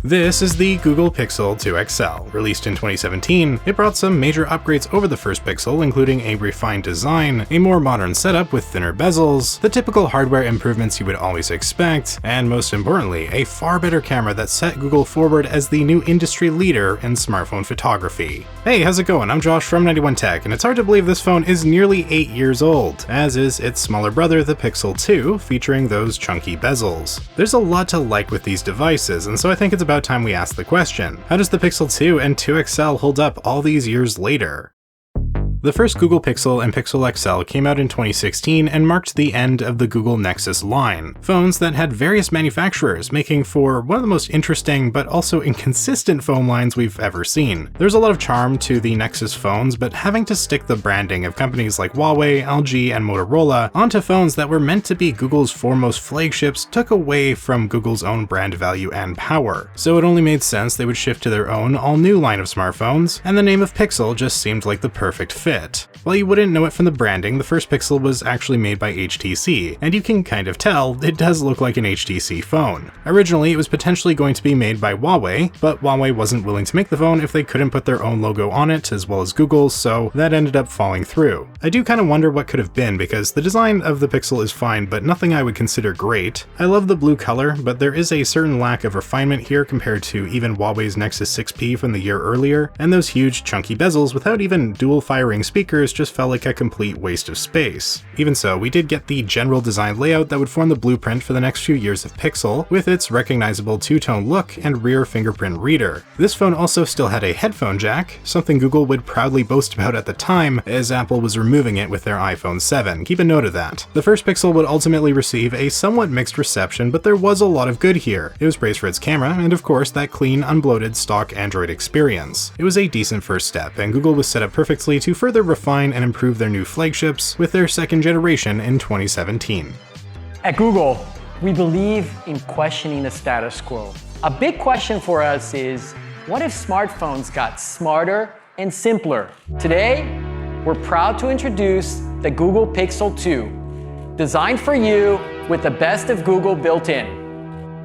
This is the Google Pixel 2 XL. Released in 2017, it brought some major upgrades over the first Pixel, including a refined design, a more modern setup with thinner bezels, the typical hardware improvements you would always expect, and most importantly, a far better camera that set Google forward as the new industry leader in smartphone photography. Hey, how's it going? I'm Josh from 91 Tech, and it's hard to believe this phone is nearly 8 years old, as is its smaller brother, the Pixel 2, featuring those chunky bezels. There's a lot to like with these devices, and so I think it's about time we ask the question: how does the Pixel 2 and 2 XL hold up all these years later? The first Google Pixel and Pixel XL came out in 2016 and marked the end of the Google Nexus line, phones that had various manufacturers, making for one of the most interesting but also inconsistent phone lines we've ever seen. There's a lot of charm to the Nexus phones, but having to stick the branding of companies like Huawei, LG, and Motorola onto phones that were meant to be Google's foremost flagships took away from Google's own brand value and power. So it only made sense they would shift to their own all-new line of smartphones, and the name of Pixel just seemed like the perfect fit. While you wouldn't know it from the branding, the first Pixel was actually made by HTC, and you can kind of tell it does look like an HTC phone. Originally, it was potentially going to be made by Huawei, but Huawei wasn't willing to make the phone if they couldn't put their own logo on it as well as Google's, so that ended up falling through. I do kind of wonder what could have been, because the design of the Pixel is fine, but nothing I would consider great. I love the blue color, but there is a certain lack of refinement here compared to even Huawei's Nexus 6P from the year earlier, and those huge chunky bezels without even dual firing speakers just felt like a complete waste of space. Even so, we did get the general design layout that would form the blueprint for the next few years of Pixel, with its recognizable two-tone look and rear fingerprint reader. This phone also still had a headphone jack, something Google would proudly boast about at the time, as Apple was removing it with their iPhone 7. Keep a note of that. The first Pixel would ultimately receive a somewhat mixed reception, but there was a lot of good here. It was praised for its camera, and of course that clean, unbloated stock Android experience. It was a decent first step, and Google was set up perfectly to further refine and improve their new flagships with their second generation in 2017. At Google, we believe in questioning the status quo. A big question for us is, what if smartphones got smarter and simpler? Today, we're proud to introduce the Google Pixel 2, designed for you with the best of Google built in.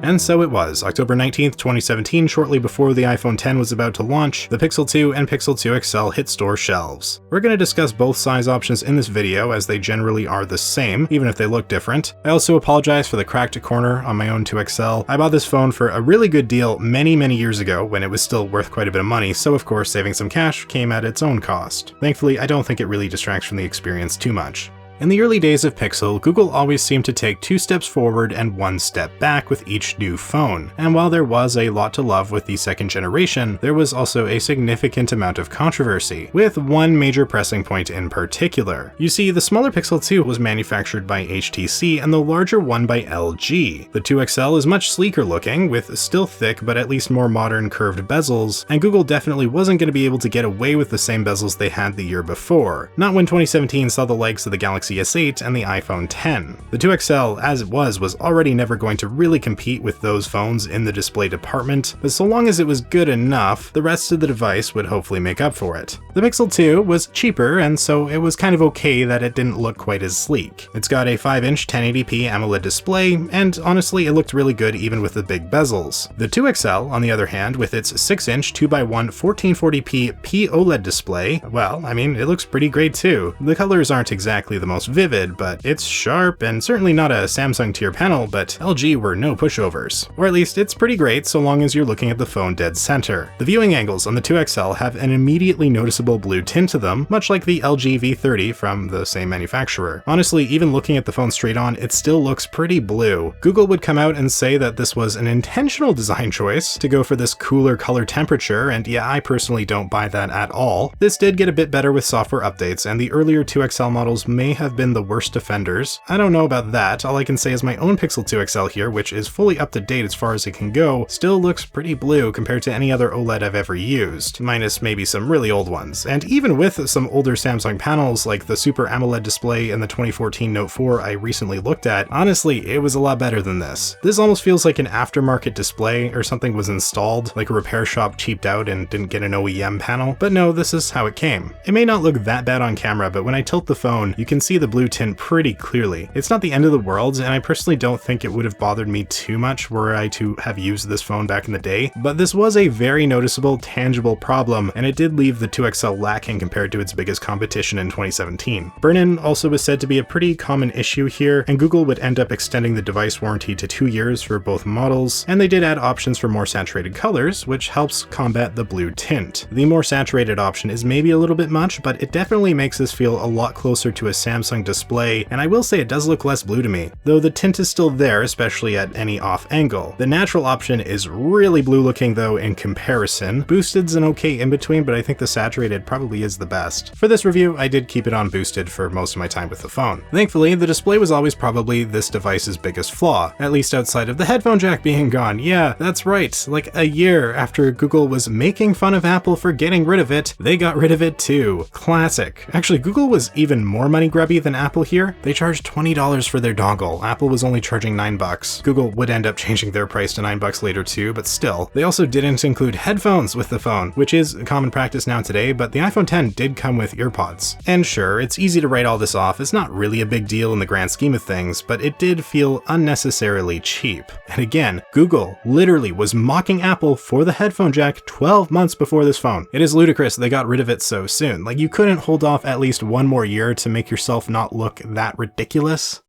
And so it was. October 19th, 2017, shortly before the iPhone X was about to launch, the Pixel 2 and Pixel 2 XL hit store shelves. We're going to discuss both size options in this video, as they generally are the same, even if they look different. I also apologize for the cracked corner on my own 2 XL. I bought this phone for a really good deal many years ago when it was still worth quite a bit of money, so of course saving some cash came at its own cost. Thankfully, I don't think it really distracts from the experience too much. In the early days of Pixel, Google always seemed to take 2 steps forward and 1 step back with each new phone, and while there was a lot to love with the second generation, there was also a significant amount of controversy, with one major pressing point in particular. You see, the smaller Pixel 2 was manufactured by HTC and the larger one by LG. The 2 XL is much sleeker looking, with still thick but at least more modern curved bezels, and Google definitely wasn't going to be able to get away with the same bezels they had the year before, not when 2017 saw the likes of the Galaxy S8 and the iPhone X. The 2 XL, as it was already never going to really compete with those phones in the display department, but so long as it was good enough, the rest of the device would hopefully make up for it. The Pixel 2 was cheaper, and so it was kind of okay that it didn't look quite as sleek. It's got a 5-inch 1080p AMOLED display, and honestly it looked really good even with the big bezels. The 2 XL, on the other hand, with its 6-inch 2x1 1440p POLED display, well, I mean, it looks pretty great too. The colors aren't exactly the most vivid, but it's sharp, and certainly not a Samsung tier panel, but LG were no pushovers. Or at least it's pretty great so long as you're looking at the phone dead center. The viewing angles on the 2 XL have an immediately noticeable blue tint to them, much like the LG V30 from the same manufacturer. Honestly, even looking at the phone straight on, it still looks pretty blue. Google would come out and say that this was an intentional design choice to go for this cooler color temperature, and yeah, I personally don't buy that at all. This did get a bit better with software updates, and the earlier 2 XL models may have been the worst offenders. I don't know about that. All I can say is my own Pixel 2 XL here, which is fully up to date as far as it can go, still looks pretty blue compared to any other OLED I've ever used, minus maybe some really old ones. And even with some older Samsung panels like the Super AMOLED display in the 2014 Note 4 I recently looked at, honestly, it was a lot better than this. This almost feels like an aftermarket display or something was installed, like a repair shop cheaped out and didn't get an OEM panel, but no, this is how it came. It may not look that bad on camera, but when I tilt the phone, you can see the blue tint pretty clearly. It's not the end of the world, and I personally don't think it would have bothered me too much were I to have used this phone back in the day, but this was a very noticeable, tangible problem, and it did leave the 2XL lacking compared to its biggest competition in 2017. Burn-in also was said to be a pretty common issue here, and Google would end up extending the device warranty to 2 years for both models, and they did add options for more saturated colors, which helps combat the blue tint. The more saturated option is maybe a little bit much, but it definitely makes this feel a lot closer to a Samsung display, and I will say it does look less blue to me, though the tint is still there, especially at any off angle. The natural option is really blue looking though in comparison. Boosted's an okay in between, but I think the saturated probably is the best. For this review, I did keep it on boosted for most of my time with the phone. Thankfully, the display was always probably this device's biggest flaw, at least outside of the headphone jack being gone. Yeah, that's right, like a year after Google was making fun of Apple for getting rid of it, they got rid of it too. Classic. Actually, Google was even more money grubby than Apple here. They charged $20 for their dongle. Apple was only charging $9. Google would end up changing their price to $9 later too, but still. They also didn't include headphones with the phone, which is common practice now today, but the iPhone X did come with earpods. And sure, it's easy to write all this off. It's not really a big deal in the grand scheme of things, but it did feel unnecessarily cheap. And again, Google literally was mocking Apple for the headphone jack 12 months before this phone. It is ludicrous they got rid of it so soon. Like, you couldn't hold off at least one more year to make yourself not look that ridiculous?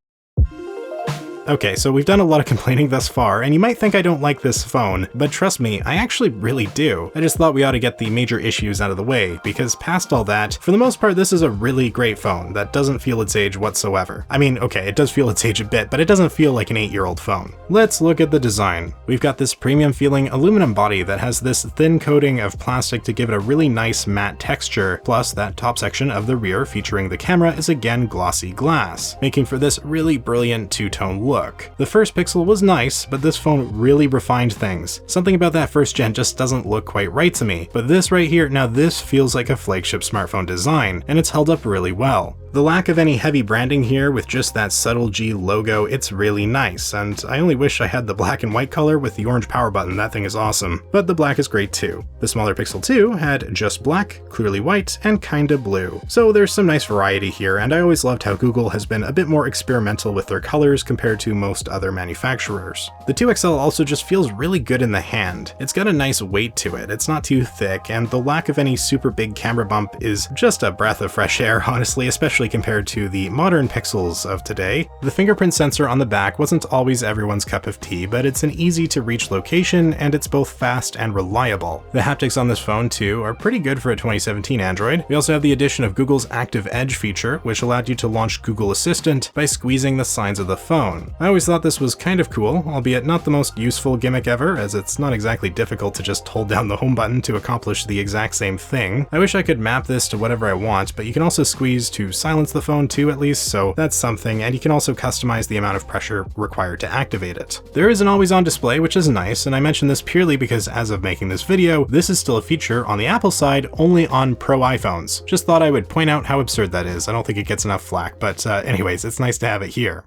Okay, so we've done a lot of complaining thus far, and you might think I don't like this phone, but trust me, I actually really do. I just thought we ought to get the major issues out of the way, because past all that, for the most part, this is a really great phone that doesn't feel its age whatsoever. I mean, okay, it does feel its age a bit, but it doesn't feel like an 8-year-old phone. Let's look at the design. We've got this premium feeling aluminum body that has this thin coating of plastic to give it a really nice matte texture, plus that top section of the rear featuring the camera is again glossy glass, making for this really brilliant two-tone look. The first Pixel was nice, but this phone really refined things. Something about that first gen just doesn't look quite right to me, but this right here, now this feels like a flagship smartphone design, and it's held up really well. The lack of any heavy branding here with just that subtle G logo, it's really nice, and I only wish I had the black and white color with the orange power button. That thing is awesome, but the black is great too. The smaller Pixel 2 had just black, clearly white, and kinda blue. So there's some nice variety here, and I always loved how Google has been a bit more experimental with their colors compared to most other manufacturers. The 2XL also just feels really good in the hand. It's got a nice weight to it, it's not too thick, and the lack of any super big camera bump is just a breath of fresh air, honestly, especially compared to the modern Pixels of today. The fingerprint sensor on the back wasn't always everyone's cup of tea, but it's an easy to reach location, and it's both fast and reliable. The haptics on this phone too are pretty good for a 2017 Android. We also have the addition of Google's Active Edge feature, which allowed you to launch Google Assistant by squeezing the sides of the phone. I always thought this was kind of cool, albeit not the most useful gimmick ever, as it's not exactly difficult to just hold down the home button to accomplish the exact same thing. I wish I could map this to whatever I want, but you can also squeeze to silence the phone too, at least, so that's something, and you can also customize the amount of pressure required to activate it. There is an always-on display, which is nice, and I mention this purely because as of making this video, this is still a feature on the Apple side only on Pro iPhones. Just thought I would point out how absurd that is. I don't think it gets enough flack, but anyways, it's nice to have it here.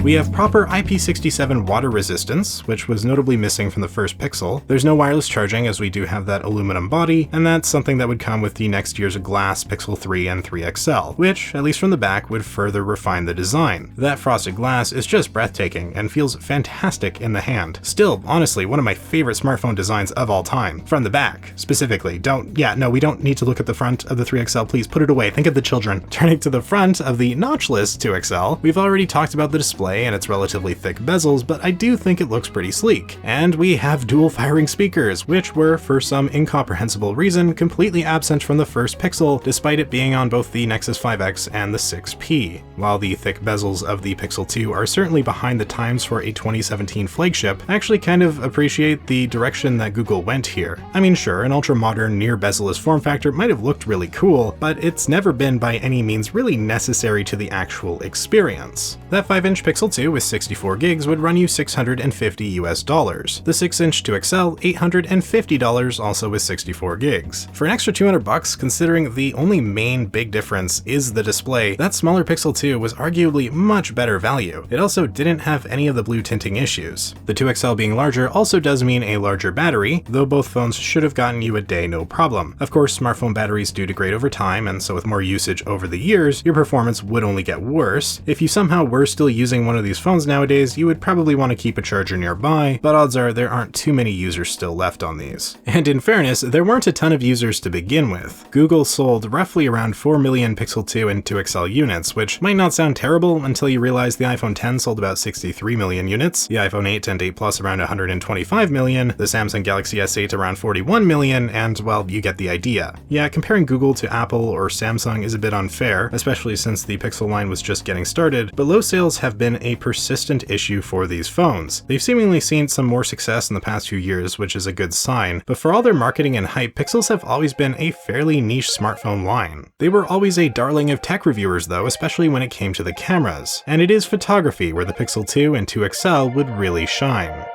We have proper IP67 water resistance, which was notably missing from the first Pixel. There's no wireless charging, as we do have that aluminum body, and that's something that would come with the next year's glass Pixel 3 and 3XL, which, at least from the back, would further refine the design. That frosted glass is just breathtaking and feels fantastic in the hand. Still, honestly, one of my favorite smartphone designs of all time. From the back, specifically. We don't need to look at the front of the 3XL, please put it away, think of the children. Turning to the front of the notchless 2XL, we've already talked about the display and its relatively thick bezels, but I do think it looks pretty sleek. And we have dual firing speakers, which were, for some incomprehensible reason, completely absent from the first Pixel, despite it being on both the Nexus 5X and the 6P. While the thick bezels of the Pixel 2 are certainly behind the times for a 2017 flagship, I actually kind of appreciate the direction that Google went here. I mean, sure, an ultra-modern, near-bezel-less form factor might have looked really cool, but it's never been by any means really necessary to the actual experience. That 5-inch Pixel Pixel 2 with 64 gigs would run you $650 US. The 6-inch 2XL, $850, also with 64 gigs. For an extra $200, considering the only main big difference is the display, that smaller Pixel 2 was arguably much better value. It also didn't have any of the blue tinting issues. The 2XL being larger also does mean a larger battery, though both phones should have gotten you a day no problem. Of course, smartphone batteries do degrade over time, and so with more usage over the years, your performance would only get worse. If you somehow were still using one of these phones nowadays, you would probably want to keep a charger nearby, but odds are there aren't too many users still left on these. And in fairness, there weren't a ton of users to begin with. Google sold roughly around 4 million Pixel 2 and 2XL units, which might not sound terrible until you realize the iPhone X sold about 63 million units, the iPhone 8 and 8 Plus around 125 million, the Samsung Galaxy S8 around 41 million, and well, you get the idea. Yeah, comparing Google to Apple or Samsung is a bit unfair, especially since the Pixel line was just getting started, but low sales have been a persistent issue for these phones. They've seemingly seen some more success in the past few years, which is a good sign, but for all their marketing and hype, Pixels have always been a fairly niche smartphone line. They were always a darling of tech reviewers though, especially when it came to the cameras, and it is photography where the Pixel 2 and 2XL would really shine.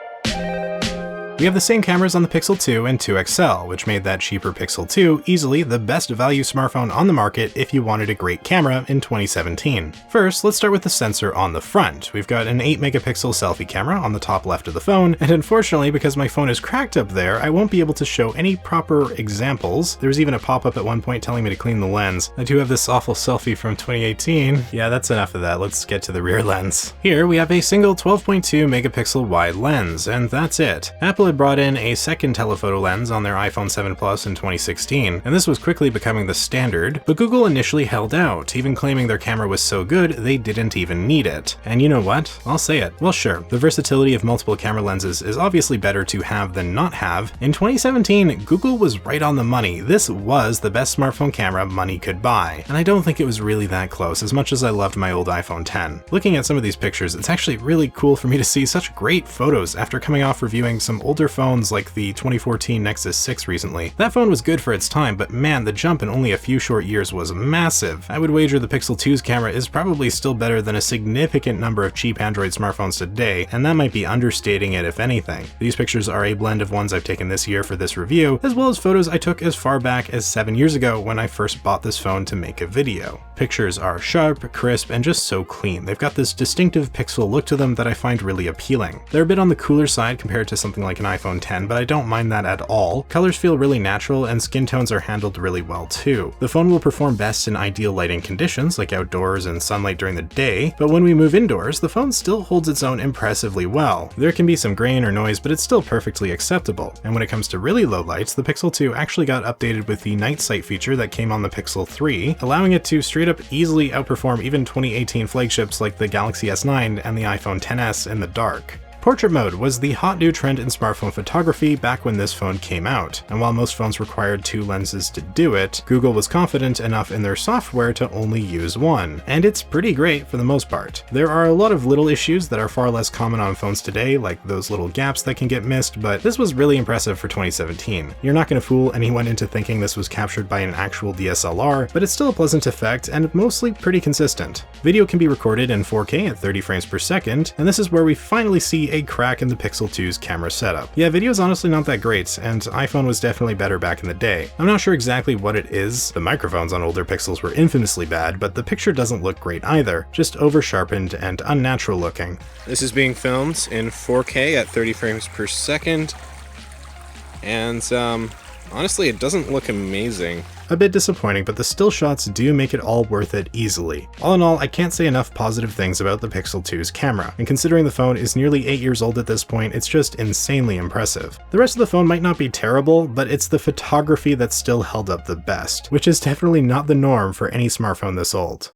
We have the same cameras on the Pixel 2 and 2XL, which made that cheaper Pixel 2 easily the best value smartphone on the market if you wanted a great camera in 2017. First, let's start with the sensor on the front. We've got an 8 megapixel selfie camera on the top left of the phone, and unfortunately, because my phone is cracked up there, I won't be able to show any proper examples. There was even a pop-up at one point telling me to clean the lens. I do have this awful selfie from 2018. Yeah, that's enough of that. Let's get to the rear lens. Here we have a single 12.2 megapixel wide lens, and that's it. Apple had brought in a second telephoto lens on their iPhone 7 Plus in 2016, and this was quickly becoming the standard, but Google initially held out, even claiming their camera was so good they didn't even need it. And you know what? I'll say it. Well sure, the versatility of multiple camera lenses is obviously better to have than not have. In 2017, Google was right on the money. This was the best smartphone camera money could buy, and I don't think it was really that close, as much as I loved my old iPhone X. Looking at some of these pictures, it's actually really cool for me to see such great photos after coming off reviewing some older phones like the 2014 Nexus 6 recently. That phone was good for its time, but man, the jump in only a few short years was massive. I would wager the Pixel 2's camera is probably still better than a significant number of cheap Android smartphones today, and that might be understating it if anything. These pictures are a blend of ones I've taken this year for this review, as well as photos I took as far back as 7 years ago when I first bought this phone to make a video. Pictures are sharp, crisp, and just so clean. They've got this distinctive pixel look to them that I find really appealing. They're a bit on the cooler side compared to something like an iPhone X, but I don't mind that at all. Colors feel really natural and skin tones are handled really well too. The phone will perform best in ideal lighting conditions like outdoors and sunlight during the day, but when we move indoors, the phone still holds its own impressively well. There can be some grain or noise, but it's still perfectly acceptable. And when it comes to really low lights, the Pixel 2 actually got updated with the night sight feature that came on the Pixel 3, allowing it to straight up easily outperform even 2018 flagships like the Galaxy S9 and the iPhone XS in the dark. Portrait mode was the hot new trend in smartphone photography back when this phone came out, and while most phones required 2 lenses to do it, Google was confident enough in their software to only use 1, and it's pretty great for the most part. There are a lot of little issues that are far less common on phones today, like those little gaps that can get missed, but this was really impressive for 2017. You're not going to fool anyone into thinking this was captured by an actual DSLR, but it's still a pleasant effect and mostly pretty consistent. Video can be recorded in 4K at 30 frames per second, and this is where we finally see a crack in the Pixel 2's camera setup. Yeah, video is honestly not that great, and iPhone was definitely better back in the day. I'm not sure exactly what it is. The microphones on older Pixels were infamously bad, but the picture doesn't look great either, just over-sharpened and unnatural looking. This is being filmed in 4K at 30 frames per second, and honestly, it doesn't look amazing. A bit disappointing, but the still shots do make it all worth it easily. All in all, I can't say enough positive things about the Pixel 2's camera, and considering the phone is nearly 8 years old at this point, it's just insanely impressive. The rest of the phone might not be terrible, but it's the photography that's still held up the best, which is definitely not the norm for any smartphone this old.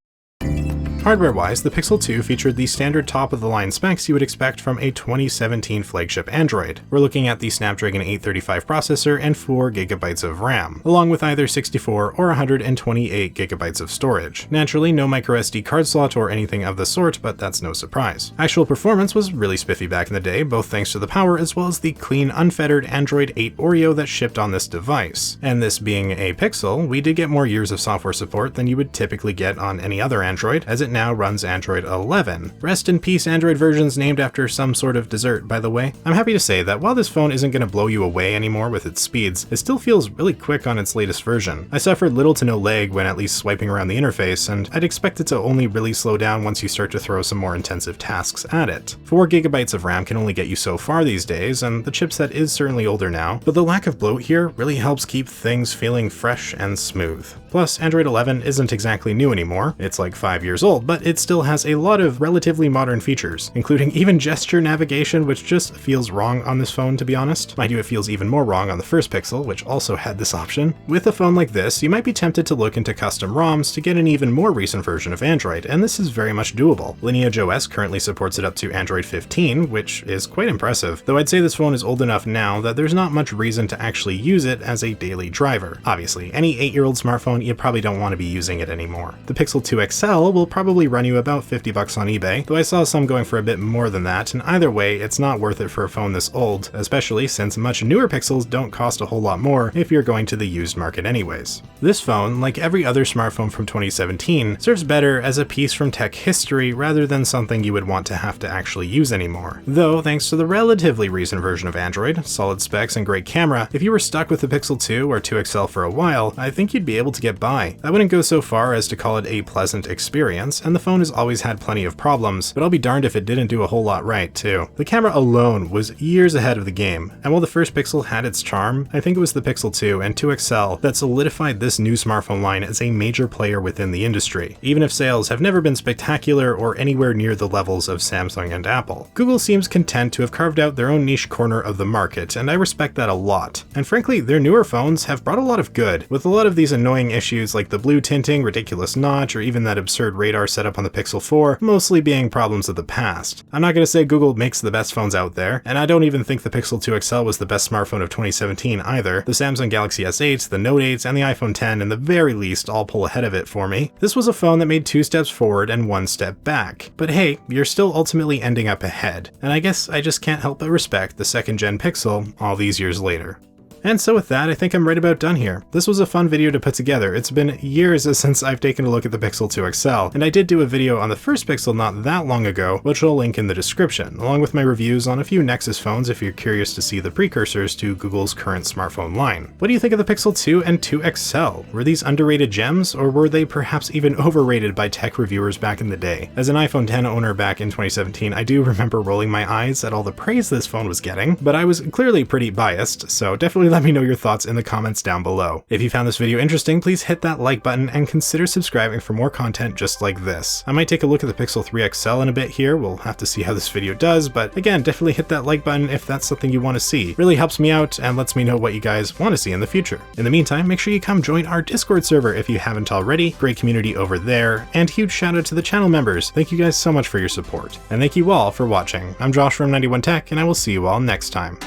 Hardware-wise, the Pixel 2 featured the standard top-of-the-line specs you would expect from a 2017 flagship Android. We're looking at the Snapdragon 835 processor and 4GB of RAM, along with either 64 or 128GB of storage. Naturally, no microSD card slot or anything of the sort, but that's no surprise. Actual performance was really spiffy back in the day, both thanks to the power as well as the clean, unfettered Android 8 Oreo that shipped on this device. And this being a Pixel, we did get more years of software support than you would typically get on any other Android, as it now runs Android 11. Rest in peace Android versions named after some sort of dessert, by the way. I'm happy to say that while this phone isn't going to blow you away anymore with its speeds, it still feels really quick on its latest version. I suffered little to no lag when at least swiping around the interface, and I'd expect it to only really slow down once you start to throw some more intensive tasks at it. 4 GB of RAM can only get you so far these days, and the chipset is certainly older now, but the lack of bloat here really helps keep things feeling fresh and smooth. Plus, Android 11 isn't exactly new anymore. It's like 5 years old, but it still has a lot of relatively modern features, including even gesture navigation, which just feels wrong on this phone, to be honest. Mind you, it feels even more wrong on the first Pixel, which also had this option. With a phone like this, you might be tempted to look into custom ROMs to get an even more recent version of Android, and this is very much doable. Lineage OS currently supports it up to Android 15, which is quite impressive, though I'd say this phone is old enough now that there's not much reason to actually use it as a daily driver. Obviously, any 8-year-old smartphone, you probably don't want to be using it anymore. The Pixel 2 XL will probably run you about $50 on eBay, though I saw some going for a bit more than that, and either way, it's not worth it for a phone this old, especially since much newer Pixels don't cost a whole lot more if you're going to the used market anyways. This phone, like every other smartphone from 2017, serves better as a piece from tech history rather than something you would want to have to actually use anymore. Though, thanks to the relatively recent version of Android, solid specs and great camera, if you were stuck with the Pixel 2 or 2 XL for a while, I think you'd be able to get by. I wouldn't go so far as to call it a pleasant experience, and the phone has always had plenty of problems, but I'll be darned if it didn't do a whole lot right too. The camera alone was years ahead of the game, and while the first Pixel had its charm, I think it was the Pixel 2 and 2 XL that solidified this new smartphone line as a major player within the industry, even if sales have never been spectacular or anywhere near the levels of Samsung and Apple. Google seems content to have carved out their own niche corner of the market, and I respect that a lot. And frankly, their newer phones have brought a lot of good, with a lot of these annoying issues like the blue tinting, ridiculous notch, or even that absurd radar setup on the Pixel 4 mostly being problems of the past. I'm not going to say Google makes the best phones out there, and I don't even think the Pixel 2 XL was the best smartphone of 2017 either. The Samsung Galaxy S8, the Note 8s, and the iPhone 10 in the very least all pull ahead of it for me. This was a phone that made 2 steps forward and 1 step back. But hey, you're still ultimately ending up ahead, and I guess I just can't help but respect the 2nd gen Pixel all these years later. And so with that, I think I'm right about done here. This was a fun video to put together. It's been years since I've taken a look at the Pixel 2 XL, and I did do a video on the first Pixel not that long ago, which I'll link in the description, along with my reviews on a few Nexus phones if you're curious to see the precursors to Google's current smartphone line. What do you think of the Pixel 2 and 2 XL? Were these underrated gems, or were they perhaps even overrated by tech reviewers back in the day? As an iPhone 10 owner back in 2017, I do remember rolling my eyes at all the praise this phone was getting, but I was clearly pretty biased, so definitely let me know your thoughts in the comments down below. If you found this video interesting, please hit that like button and consider subscribing for more content just like this. I might take a look at the Pixel 3 XL in a bit here, we'll have to see how this video does, but again, definitely hit that like button if that's something you want to see. It really helps me out and lets me know what you guys want to see in the future. In the meantime, make sure you come join our Discord server if you haven't already. Great community over there, and huge shout out to the channel members. Thank you guys so much for your support. And thank you all for watching. I'm Josh from 91 Tech, and I will see you all next time.